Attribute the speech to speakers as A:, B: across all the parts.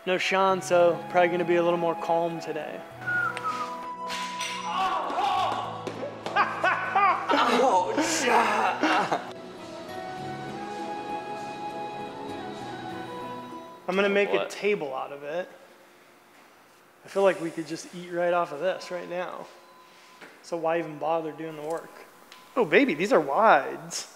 A: No Shaun, so probably gonna be a little more calm today. I'm gonna make a table out of it. I feel like we could just eat right off of this right now. So why even bother doing the work? Oh baby, these are wides.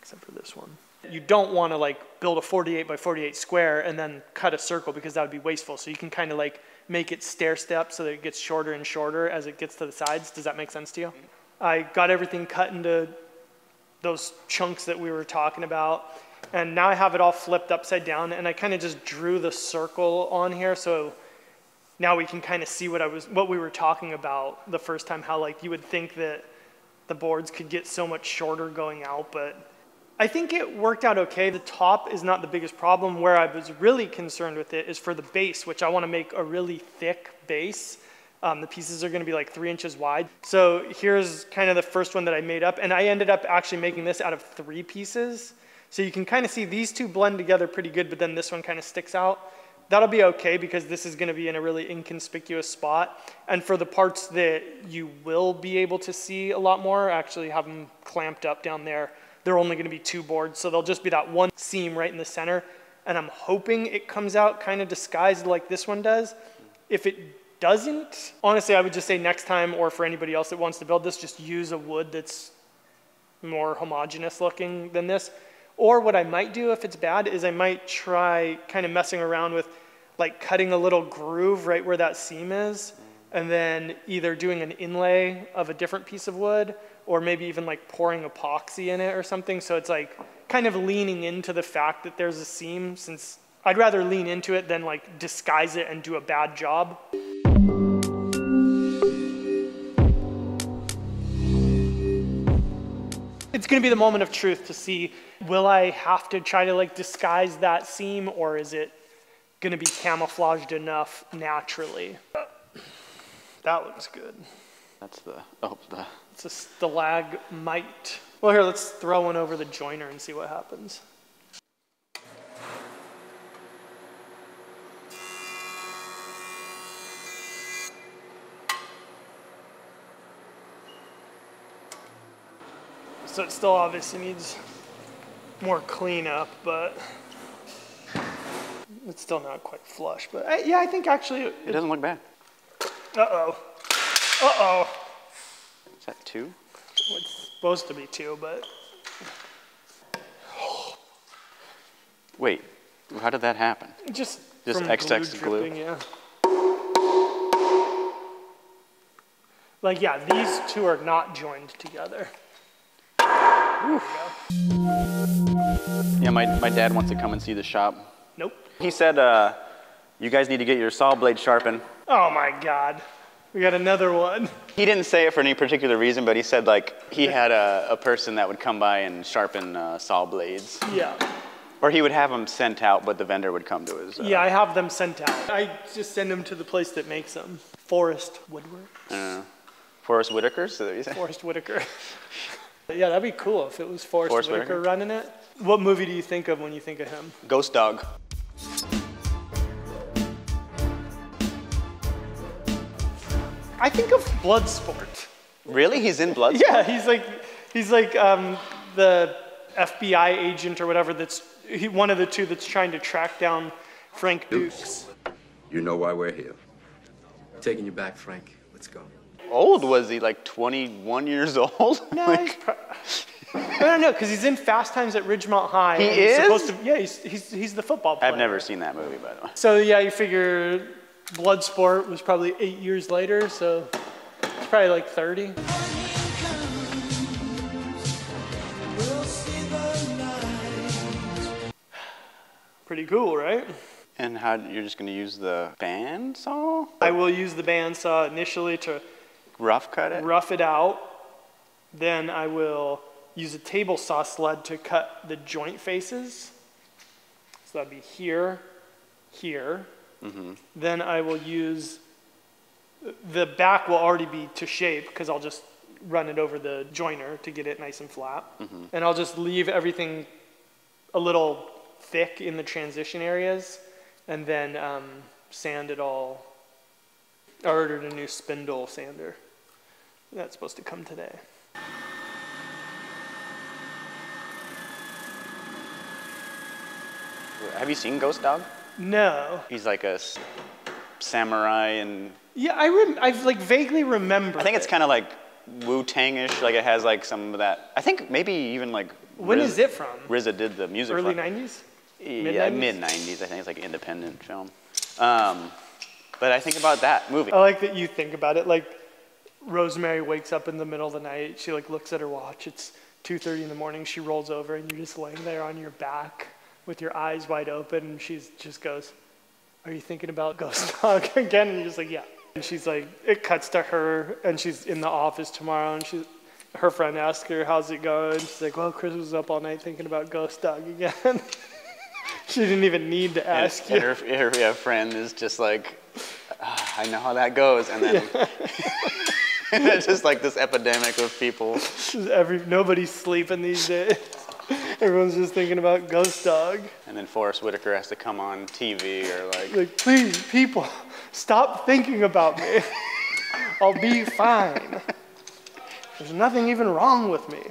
A: Except for this one. You don't want to like build a 48 by 48 square and then cut a circle because that would be wasteful. So you can kind of like make it stair step so that it gets shorter and shorter as it gets to the sides. Does that make sense to you? I got everything cut into those chunks that we were talking about. And now I have it all flipped upside down, and I kind of just drew the circle on here. So now we can kind of see what we were talking about the first time, how like you would think that the boards could get so much shorter going out, but I think it worked out okay. The top is not the biggest problem. Where I was really concerned with it is for the base, which I want to make a really thick base. The pieces are going to be like 3 inches wide. So here's kind of the first one that I made up, and I ended up actually making this out of 3 pieces. So you can kind of see these two blend together pretty good, but then this one kind of sticks out. That'll be okay because this is going to be in a really inconspicuous spot. And for the parts that you will be able to see a lot more, actually have them clamped up down there. They're only going to be 2 boards, so they'll just be that one seam right in the center. And I'm hoping it comes out kind of disguised like this one does. If it doesn't, honestly, I would just say next time, or for anybody else that wants to build this, just use a wood that's more homogeneous looking than this. Or what I might do if it's bad is I might try kind of messing around with like cutting a little groove right where that seam is, and then either doing an inlay of a different piece of wood, or maybe even like pouring epoxy in it or something. So it's like kind of leaning into the fact that there's a seam, since I'd rather lean into it than like disguise it and do a bad job. It's gonna be the moment of truth to see, will I have to try to like disguise that seam, or is it gonna be camouflaged enough naturally? That looks good.
B: That's the,
A: it's a stalagmite. Well, here, let's throw one over the joiner and see what happens. So it still obviously needs more cleanup, but it's still not quite flush. But yeah, I think actually
B: it doesn't look bad.
A: Uh-oh. Uh-oh.
B: Is that 2?
A: Well, it's supposed to be 2, but...
B: Wait, how did that happen?
A: Just
B: excess glue?
A: Dripping, yeah. Like, yeah, these two are not joined together.
B: Yeah, my dad wants to come and see the shop.
A: Nope.
B: He said, you guys need to get your saw blade sharpened.
A: Oh my God. We got another one.
B: He didn't say it for any particular reason, but he said like he had a person that would come by and sharpen saw blades.
A: Yeah.
B: Or he would have them sent out, but the vendor would come to his...
A: Yeah, I have them sent out. I just send them to the place that makes them. Forest Woodworks.
B: Forest Whitaker, is that what you said?
A: Forest Whitaker. Yeah, that'd be cool if it was Forest Whitaker running it. What movie do you think of when you think of him?
B: Ghost Dog.
A: I think of Bloodsport.
B: Really? He's in Bloodsport?
A: Yeah, he's like the FBI agent or whatever that's one of the two that's trying to track down Frank Dukes.
C: You know why we're here.
D: Taking you back, Frank. Let's go.
B: Old was he? Like 21 years old?
A: No, I don't know, because he's in Fast Times at Ridgemont High.
B: He is?
A: Supposed to, yeah, he's the football player.
B: I've never seen that movie, by the way.
A: So yeah, you figure Bloodsport was probably 8 years later, so it's probably like 30. Pretty cool, right?
B: And you're just going to use the band saw?
A: I will use the band saw initially to
B: rough cut it?
A: Rough it out. Then I will use a table saw sled to cut the joint faces. So that'd be here, here. Mm-hmm. Then I will use, the back will already be to shape because I'll just run it over the joiner to get it nice and flat. Mm-hmm. And I'll just leave everything a little thick in the transition areas, and then sand it all. I ordered a new spindle sander. That's supposed to come today.
B: Have you seen Ghost Dog?
A: No.
B: He's like a samurai, and
A: Yeah, I've like vaguely remembered.
B: I think it's
A: it.
B: kind of like Wu-Tang-ish. Like it has like some of that. I think maybe even like.
A: When is it from?
B: RZA did the music.
A: Early
B: for it.
A: 90s?
B: Yeah, mid-90s. I think it's like an independent film. But I think about that movie.
A: I like that you think about it. Like Rosemary wakes up in the middle of the night. She like looks at her watch. It's 2:30 in the morning. She rolls over and you're just laying there on your back with your eyes wide open. And she just goes, "Are you thinking about Ghost Dog again?" And you're just like, "Yeah." And she's like, it cuts to her and she's in the office tomorrow. And her friend asks her, "How's it going?" She's like, "Well, Chris was up all night thinking about Ghost Dog again." She didn't even need to ask you.
B: And her friend is just like, I know how that goes. And then and it's just like this epidemic of people.
A: Nobody's sleeping these days. Everyone's just thinking about Ghost Dog.
B: And then Forest Whitaker has to come on TV or
A: like, please, people, stop thinking about me. I'll be fine. There's nothing even wrong with me.